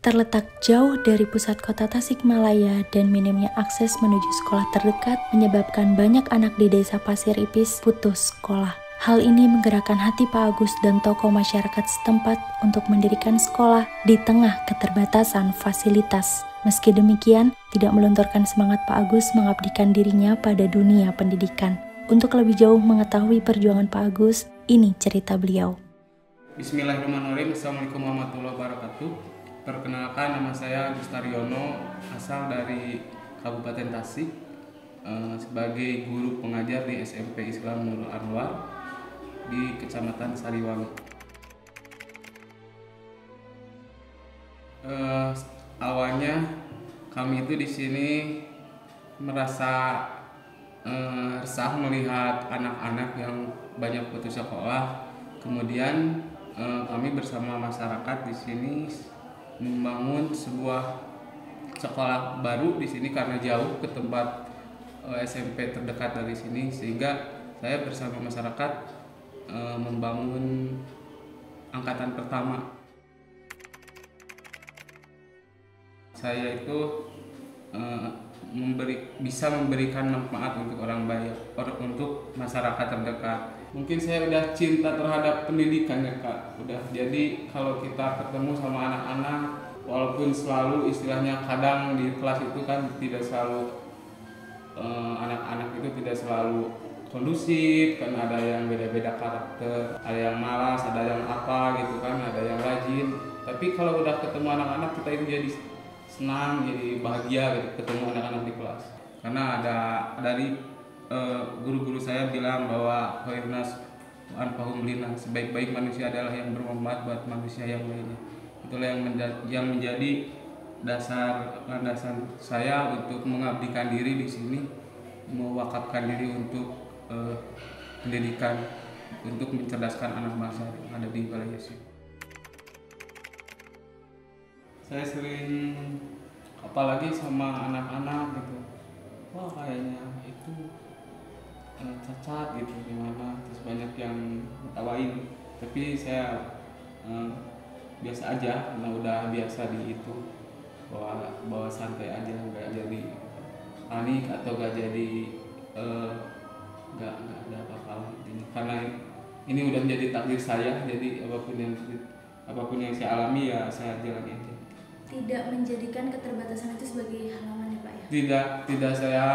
terletak jauh dari pusat kota Tasikmalaya dan minimnya akses menuju sekolah terdekat menyebabkan banyak anak di desa Pasir Ipis putus sekolah. Hal ini menggerakkan hati Pak Agus dan tokoh masyarakat setempat untuk mendirikan sekolah di tengah keterbatasan fasilitas. Meski demikian, tidak melunturkan semangat Pak Agus mengabdikan dirinya pada dunia pendidikan. Untuk lebih jauh mengetahui perjuangan Pak Agus, ini cerita beliau. Bismillahirrahmanirrahim. Assalamualaikum warahmatullahi wabarakatuh. Perkenalkan, nama saya Agus Taryono, asal dari Kabupaten Tasik, sebagai guru pengajar di SMP Islam Nurul Anwar di Kecamatan Sariwangi. Awalnya kami itu di sini merasa resah melihat anak-anak yang banyak putus sekolah. Kemudian kami bersama masyarakat di sini membangun sebuah sekolah baru di sini karena jauh ke tempat SMP terdekat dari sini, sehingga saya bersama masyarakat membangun angkatan pertama. Saya itu bisa memberikan manfaat untuk orang banyak, untuk masyarakat terdekat. Mungkin saya udah cinta terhadap pendidikan ya Kak. Jadi kalau kita ketemu sama anak-anak, walaupun selalu istilahnya kadang di kelas itu kan tidak selalu anak-anak itu tidak selalu kondusif, kan ada yang beda-beda karakter, ada yang malas, ada yang apa gitu kan, ada yang rajin. Tapi kalau udah ketemu anak-anak, kita itu jadi senang, jadi bahagia gitu ketemu anak-anak di kelas. Karena ada dari guru-guru saya bilang bahwa khairnas anfa'uhum linnas, sebaik-baik manusia adalah yang bermanfaat buat manusia yang lainnya. Itulah yang menjadi landasan saya untuk mengabdikan diri di sini, mewakafkan diri untuk pendidikan, untuk mencerdaskan anak bangsa yang ada di wilayah sini. Saya sering apalagi sama anak-anak gitu, wah kayaknya itu cacat gitu gimana, terus banyak yang ngetawain, tapi saya biasa aja karena udah biasa di itu, bawa santai aja, nggak jadi panik atau nggak jadi nggak ada apa-apa ini, karena ini udah menjadi takdir saya. Jadi apapun yang saya alami ya saya jalani aja. Tidak menjadikan keterbatasan itu sebagai halangan ya Pak ya? Tidak saya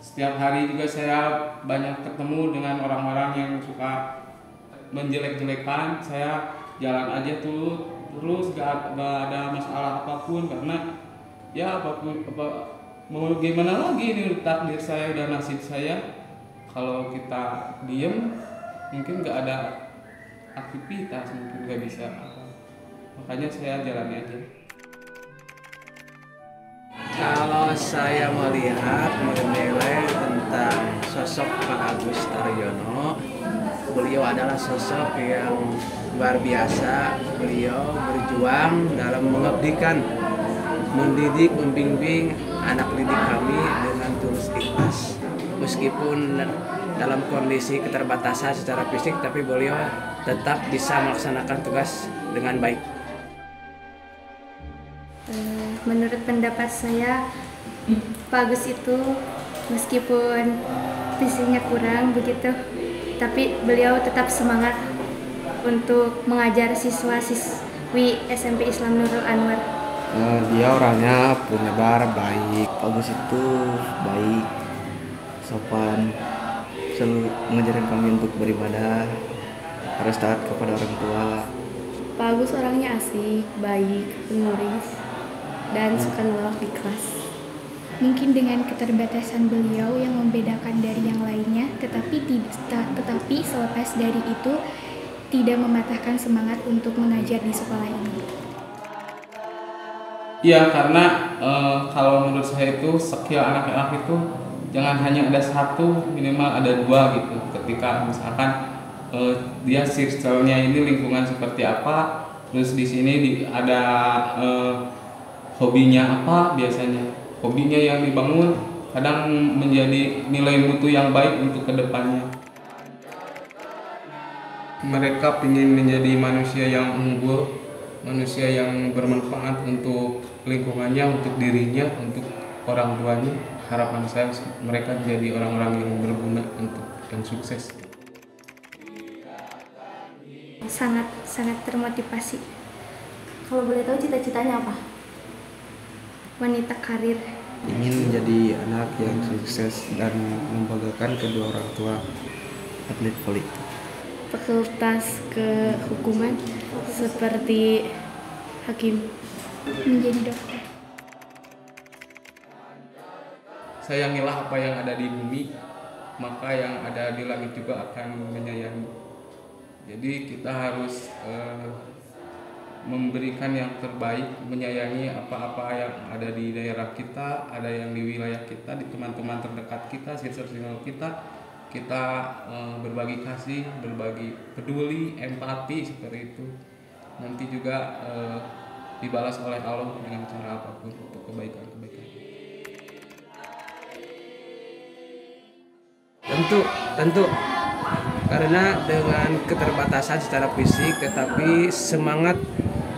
setiap hari juga saya banyak ketemu dengan orang-orang yang suka menjelek-jelekan. Saya jalan aja terus gak ada masalah apapun, karena ya mau gimana lagi, ini takdir saya, udah nasib saya. Kalau kita diem mungkin gak ada aktivitas, mungkin gak bisa apa. Makanya saya jalani aja. Kalau saya melihat menilai tentang sosok Pak Agus Taryono, beliau adalah sosok yang luar biasa. Beliau berjuang dalam mengabdikan, mendidik, membimbing anak didik kami dengan tulus ikhlas. Meskipun dalam kondisi keterbatasan secara fisik, tapi beliau tetap bisa melaksanakan tugas dengan baik. Menurut pendapat saya, Pak Agus itu meskipun fisiknya kurang begitu, tapi beliau tetap semangat untuk mengajar siswa-siswi SMP Islam Nurul Anwar. Dia orangnya penyebar baik. Pak Agus itu baik, sopan, selalu mengajarkan kami untuk beribadah, harus taat kepada orang tua. Pak Agus orangnya asik, baik, penulis, dan suka ngelawak di kelas. Mungkin dengan keterbatasan beliau yang membedakan dari yang lainnya, tetapi selepas dari itu tidak mematahkan semangat untuk mengajar di sekolah ini. Iya, karena kalau menurut saya itu skill anak-anak itu jangan hanya ada satu, minimal ada dua gitu. Ketika misalkan dia circle-nya ini lingkungan seperti apa, terus di sini ada hobinya apa, biasanya hobinya yang dibangun kadang menjadi nilai mutu yang baik untuk kedepannya. Mereka ingin menjadi manusia yang unggul, manusia yang bermanfaat untuk lingkungannya, untuk dirinya, untuk orang tuanya. Harapan saya mereka menjadi orang-orang yang berguna untuk dan sukses. Sangat termotivasi. Kalau boleh tahu cita-citanya apa? Wanita karir. Ingin menjadi anak yang sukses dan membanggakan kedua orang tua atlet voli. Fakultas kehukuman seperti hakim. Menjadi dokter. Sayangilah apa yang ada di bumi, maka yang ada di langit juga akan menyayangi. Jadi kita harus memberikan yang terbaik, menyayangi apa-apa yang ada di daerah kita, ada yang di wilayah kita, di teman-teman terdekat kita, circle kita berbagi kasih, berbagi peduli, empati seperti itu. Nanti juga dibalas oleh Allah dengan cara apapun untuk kebaikan-kebaikan. Tentu karena dengan keterbatasan secara fisik, tetapi semangat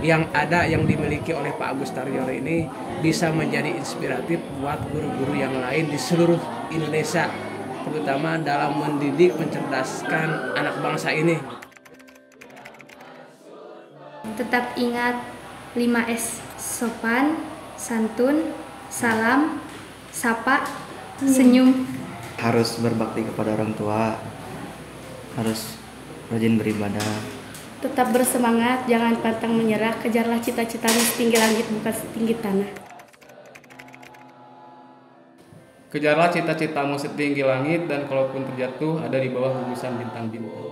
yang ada yang dimiliki oleh Pak Agus Taryono ini bisa menjadi inspiratif buat guru-guru yang lain di seluruh Indonesia, terutama dalam mendidik mencerdaskan anak bangsa ini. Tetap ingat 5S: sopan, santun, salam, sapa, senyum. Harus berbakti kepada orang tua, harus rajin beribadah. Tetap bersemangat, jangan pantang menyerah, kejarlah cita-citamu setinggi langit bukan setinggi tanah. Kejarlah cita-citamu setinggi langit dan kalaupun terjatuh ada di bawah gugusan bintang-bintang.